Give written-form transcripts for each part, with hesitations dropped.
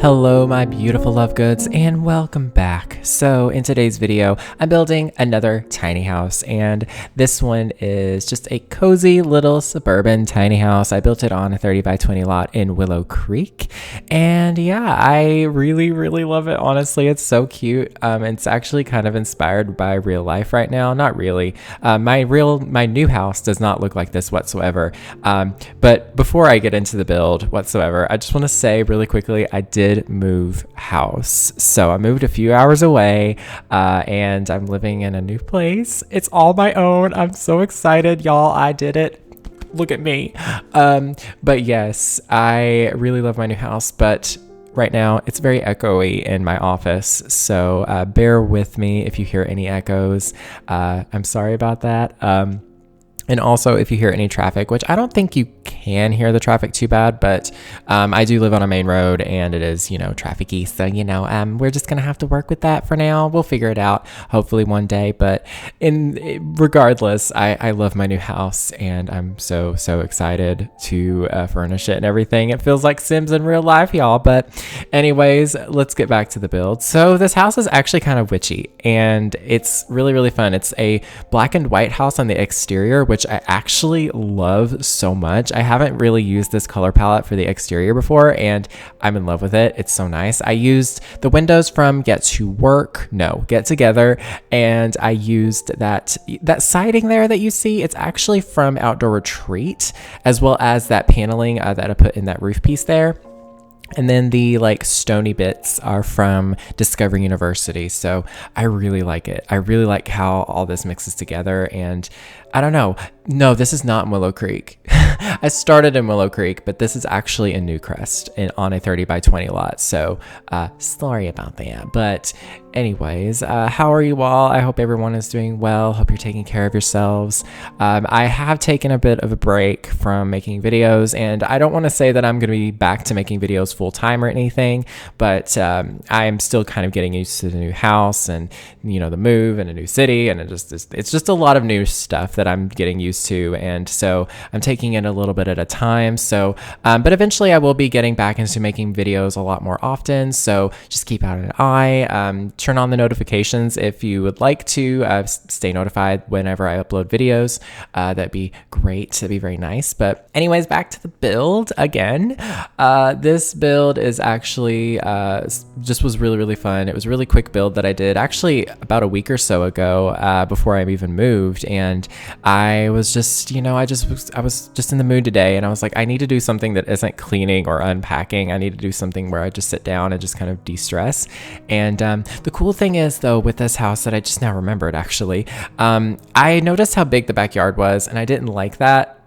Hello my beautiful love goods and welcome back. So in today's video, I'm building another tiny house, and this one is just a cozy little suburban tiny house. I built it on a 30 by 20 lot in Willow Creek, and yeah, I really love it. Honestly, it's so cute. It's actually kind of inspired by real life right now. Not really. My new house does not look like this whatsoever. But before I get into the build whatsoever, I just want to say really quickly, I did move house. So I moved a few hours away, and I'm living in a new place. It's all my own. I'm so excited, y'all. I did it. Look at me. But yes, I really love my new house, but right now it's very echoey in my office. So bear with me if you hear any echoes. I'm sorry about that. And also, if you hear any traffic, which I don't think you can hear the traffic too bad, but I do live on a main road and it is, trafficy. So, we're just going to have to work with that for now. We'll figure it out hopefully one day. But regardless, I love my new house and I'm so excited to furnish it and everything. It feels like Sims in real life, y'all. But anyways, let's get back to the build. So this house is actually kind of witchy and it's really fun. It's a black and white house on the exterior, which I actually love so much. I haven't really used this color palette for the exterior before, and I'm in love with it. It's so nice. I used the windows from Get Together, and I used that siding there that you see. It's actually from Outdoor Retreat, as well as that paneling that I put in that roof piece there. And then the stony bits are from Discovery University. So I really like it. I really like how all this mixes together. And I don't know. No, this is not in Willow Creek. I started in Willow Creek, but this is actually in Newcrest on a 30 by 20 lot. So sorry about that. But anyways, how are you all? I hope everyone is doing well. Hope you're taking care of yourselves. I have taken a bit of a break from making videos, and I don't want to say that I'm going to be back to making videos full time or anything, but I am still kind of getting used to the new house and the move and a new city, and it's just a lot of new stuff that I'm getting used to, and so I'm taking it a little bit at a time. So but eventually I will be getting back into making videos a lot more often, so just keep out an eye. Turn on the notifications if you would like to stay notified whenever I upload videos. That'd be great. That'd be very nice. But anyways, back to the build again. This build is actually just was really fun. It was a really quick build that I did actually about a week or so ago, before I even moved, and I was just I was just in the mood today, and I was like, I need to do something that isn't cleaning or unpacking. I need to do something where I just sit down and just kind of de-stress. And the cool thing is, though, with this house that I just now remembered, actually, I noticed how big the backyard was, and I didn't like that.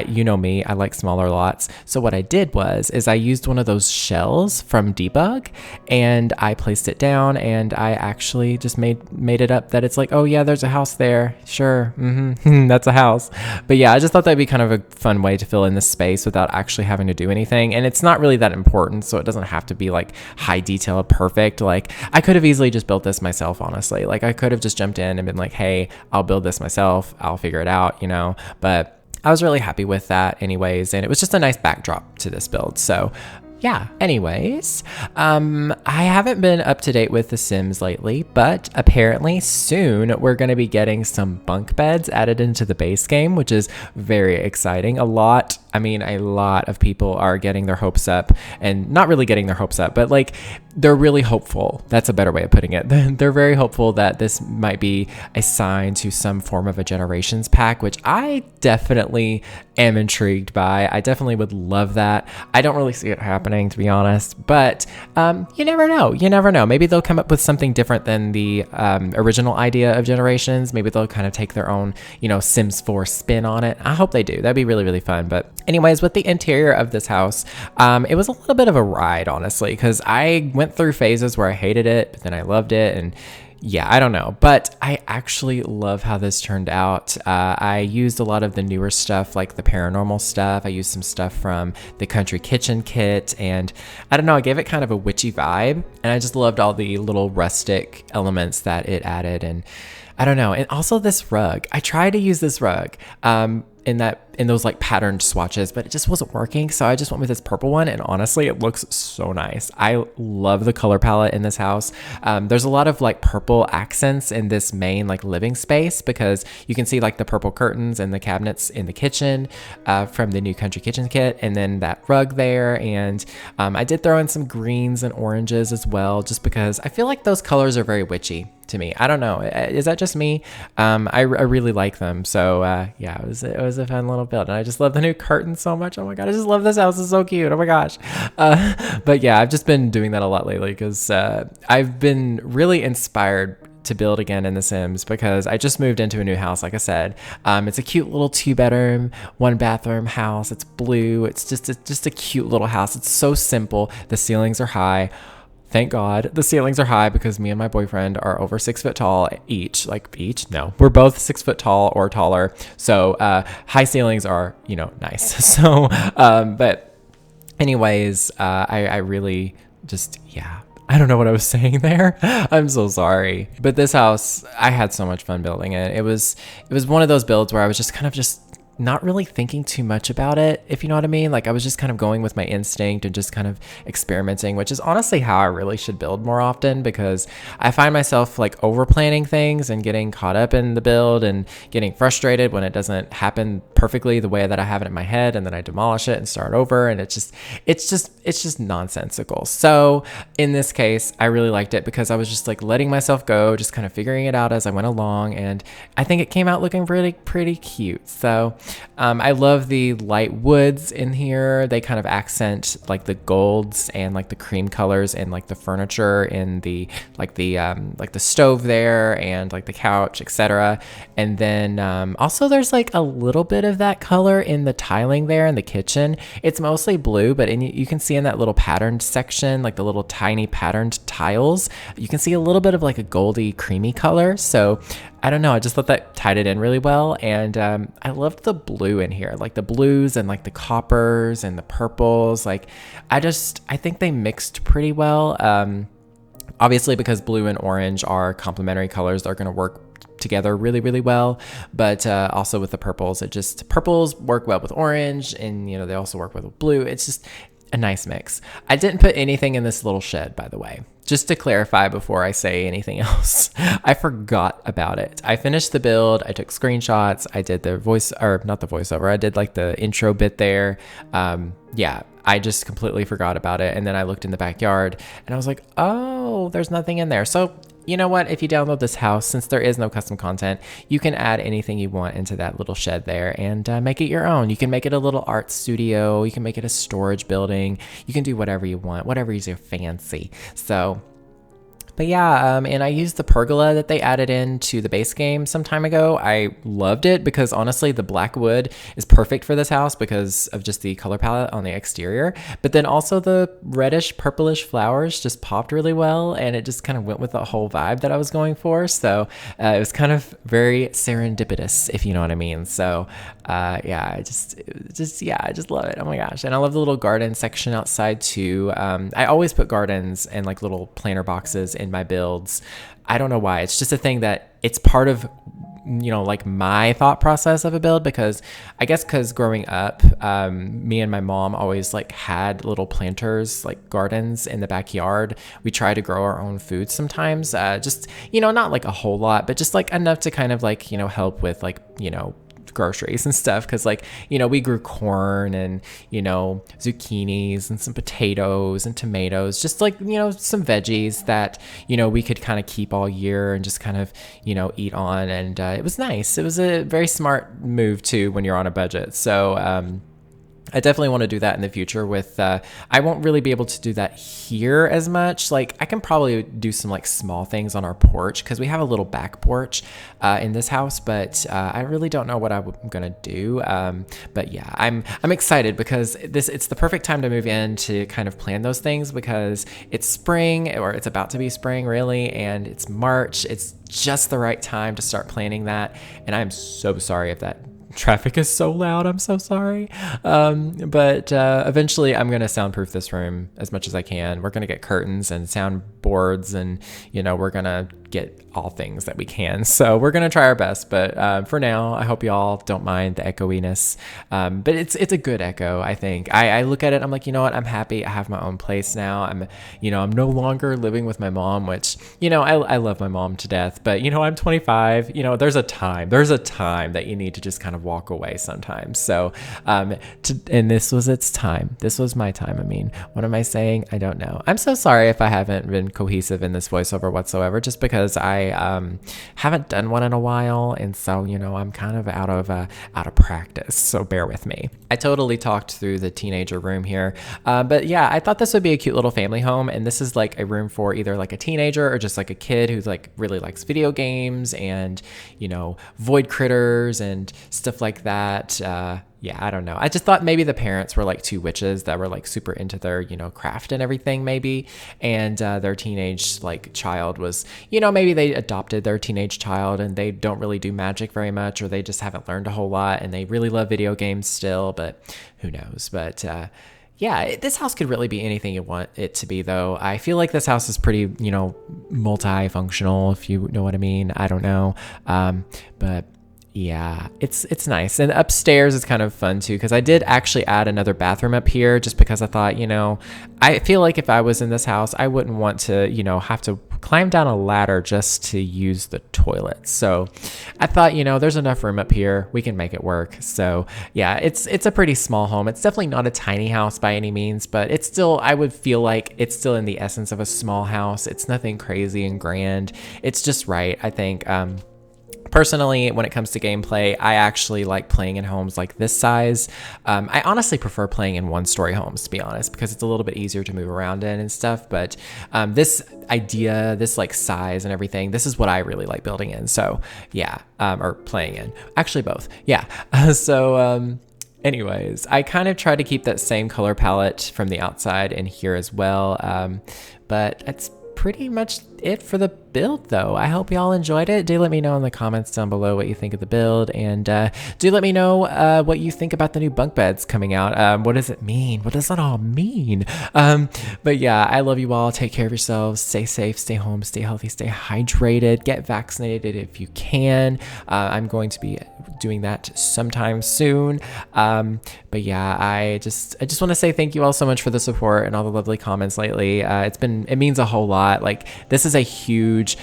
Me, I like smaller lots. So what I did is I used one of those shells from Debug, and I placed it down, and I actually just made it up that it's like, oh yeah, there's a house there. Sure. That's a house. But yeah, I just thought that'd be kind of a fun way to fill in the space without actually having to do anything. And it's not really that important, so it doesn't have to be high detail, perfect. I could have easily just built this myself, honestly. I could have just jumped in and been like, hey, I'll build this myself. I'll figure it out, but I was really happy with that anyways, and it was just a nice backdrop to this build. So yeah, anyways, I haven't been up to date with The Sims lately, but apparently soon we're going to be getting some bunk beds added into the base game, which is very exciting. A lot of people are getting their hopes up, and not really getting their hopes up, but they're really hopeful. That's a better way of putting it. They're very hopeful that this might be a sign to some form of a generations pack, which I definitely am intrigued by. I definitely would love that. I don't really see it happening, to be honest, but you never know. Maybe they'll come up with something different than the original idea of generations. Maybe they'll kind of take their own Sims 4 spin on it. I hope they do. That'd be really fun. But anyways, with the interior of this house, it was a little bit of a ride, honestly, because I went through phases where I hated it, but then I loved it, and yeah, I don't know, but I actually love how this turned out. I used a lot of the newer stuff, like the paranormal stuff. I used some stuff from the Country Kitchen kit, and I don't know, I gave it kind of a witchy vibe, and I just loved all the little rustic elements that it added, and I don't know. And also this rug, I tried to use this rug. in those like patterned swatches, but it just wasn't working. So I just went with this purple one, and honestly, it looks so nice. I love the color palette in this house. There's a lot of like purple accents in this main like living space, because you can see like the purple curtains and the cabinets in the kitchen from the New Country Kitchen kit, and then that rug there. And I did throw in some greens and oranges as well, just because I feel like those colors are very witchy to me. I don't know. Is that just me? I really like them. So yeah, it was a fun little build, and I just love the new curtains so much. Oh my god, I just love this house. It's so cute. Oh my gosh. But yeah, I've just been doing that a lot lately, because I've been really inspired to build again in The Sims, because I just moved into a new house. Like I said, it's a cute little 2-bedroom, 1-bathroom house. It's blue. It's just a cute little house. It's so simple. The ceilings are high. Thank God the ceilings are high, because me and my boyfriend are over 6 foot tall each. No, we're both 6 foot tall or taller. So high ceilings are, nice. So, but anyways, I really just, yeah. I don't know what I was saying there. I'm so sorry. But this house, I had so much fun building it. It was one of those builds where I was just kind of not really thinking too much about it, if you know what I mean. Like, I was just kind of going with my instinct and just kind of experimenting, which is honestly how I really should build more often, because I find myself like over planning things and getting caught up in the build and getting frustrated when it doesn't happen perfectly the way that I have it in my head, and then I demolish it and start over, and it's just nonsensical. So in this case, I really liked it, because I was just like letting myself go, just kind of figuring it out as I went along, and I think it came out looking pretty cute. So I love the light woods in here. They kind of accent like the golds and like the cream colors and like the furniture in the stove there, and like the couch, etc. And then also there's like a little bit of that color in the tiling there in the kitchen. It's mostly blue, but you can see in that little patterned section, like the little tiny patterned tiles, you can see a little bit of like a goldy creamy color. So I don't know, I just thought that tied it in really well. And I loved the blue in here, like the blues and like the coppers and the purples. Like I think they mixed pretty well. Obviously, because blue and orange are complementary colors, they're going to work together really well. But also with the purples, purples work well with orange, and they also work well with blue. It's just a nice mix. I didn't put anything in this little shed, by the way, just to clarify before I say anything else. I forgot about it. I finished the build. I took screenshots. I did not the voiceover. I did like the intro bit there. Yeah, I just completely forgot about it. And then I looked in the backyard and I was like, oh, there's nothing in there. So you know what? If you download this house, since there is no custom content, you can add anything you want into that little shed there and make it your own. You can make it a little art studio. You can make it a storage building. You can do whatever you want, whatever is your fancy. So, but yeah, and I used the pergola that they added into the base game some time ago. I loved it, because honestly, the black wood is perfect for this house because of just the color palette on the exterior. But then also the reddish purplish flowers just popped really well, and it just kind of went with the whole vibe that I was going for. So it was kind of very serendipitous, if you know what I mean. So yeah, I just love it. Oh my gosh. And I love the little garden section outside too. I always put gardens and like little planter boxes in my builds. I don't know why. It's just a thing that it's part of, like my thought process of a build, because I guess because growing up, me and my mom always like had little planters, like gardens in the backyard. We try to grow our own food sometimes, just, not like a whole lot, but just like enough to kind of like, help with like, groceries and stuff, because like we grew corn and zucchinis and some potatoes and tomatoes, just like some veggies that we could kind of keep all year and just kind of eat on. And it was nice. It was a very smart move too when you're on a budget. So I definitely want to do that in the future with, I won't really be able to do that here as much. Like I can probably do some like small things on our porch, because we have a little back porch in this house, but I really don't know what I'm going to do. But yeah, I'm excited, because it's the perfect time to move in to kind of plan those things, because it's spring, or it's about to be spring really, and it's March. It's just the right time to start planning that. And I'm so sorry if that traffic is so loud. I'm so sorry. But eventually I'm going to soundproof this room as much as I can. We're going to get curtains and soundboards, and we're going to get all things that we can. So we're gonna try our best, but for now, I hope y'all don't mind the echoiness. But it's a good echo, I think. I look at it, I'm like, you know what? I'm happy. I have my own place now. I'm no longer living with my mom, which, I love my mom to death, but I'm 25. There's a time that you need to just kind of walk away sometimes. So, and this was its time. This was my time. I mean, what am I saying? I don't know. I'm so sorry if I haven't been cohesive in this voiceover whatsoever, just because I haven't done one in a while, and so I'm kind of out of practice, so bear with me. I totally talked through the teenager room here, but yeah, I thought this would be a cute little family home, and this is like a room for either like a teenager or just like a kid who's like really likes video games and void critters and stuff like that. Yeah, I don't know. I just thought maybe the parents were like two witches that were like super into their, craft and everything maybe. And their teenage like child was, maybe they adopted their teenage child and they don't really do magic very much, or they just haven't learned a whole lot and they really love video games still, but who knows? But yeah, this house could really be anything you want it to be, though. I feel like this house is pretty, multifunctional, if you know what I mean. I don't know. But yeah, it's nice. And upstairs is kind of fun too, because I did actually add another bathroom up here just because I thought, I feel like if I was in this house, I wouldn't want to, have to climb down a ladder just to use the toilet. So I thought, there's enough room up here. We can make it work. So yeah, it's a pretty small home. It's definitely not a tiny house by any means, but it's still, I would feel like it's still in the essence of a small house. It's nothing crazy and grand. It's just right, I think. Personally, when it comes to gameplay, I actually like playing in homes like this size. I honestly prefer playing in one-story homes, to be honest, because it's a little bit easier to move around in and stuff. But this idea, this like size and everything, this is what I really like building in. So yeah, or playing in. Actually, both. Yeah. Anyways, I kind of try to keep that same color palette from the outside in here as well. But it's pretty much it for the build, though. I hope y'all enjoyed it. Do let me know in the comments down below what you think of the build, and do let me know what you think about the new bunk beds coming out. What does it mean? What does that all mean? But yeah, I love you all. Take care of yourselves. Stay safe, stay home, stay healthy, stay hydrated, get vaccinated if you can. I'm going to be doing that sometime soon. But yeah, I just want to say thank you all so much for the support and all the lovely comments lately. It means a whole lot. Like, this is a huge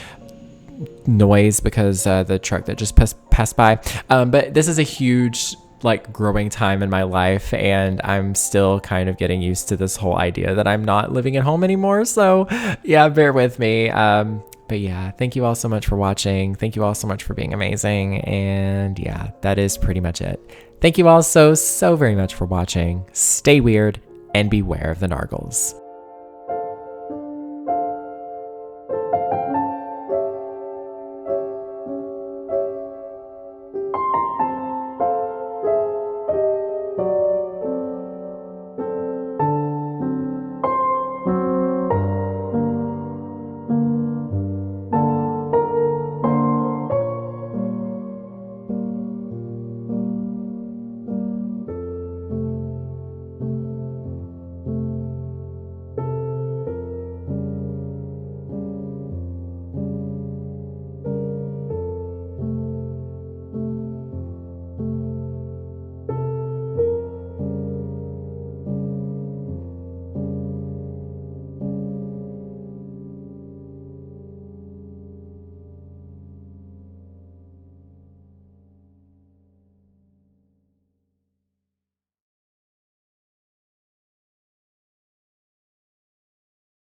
noise because the truck that just passed by, but this is a huge like growing time in my life, and I'm still kind of getting used to this whole idea that I'm not living at home anymore. So yeah, bear with me. But yeah, thank you all so much for watching. Thank you all so much for being amazing. And yeah, that is pretty much it. Thank you all so very much for watching. Stay weird and beware of the nargles.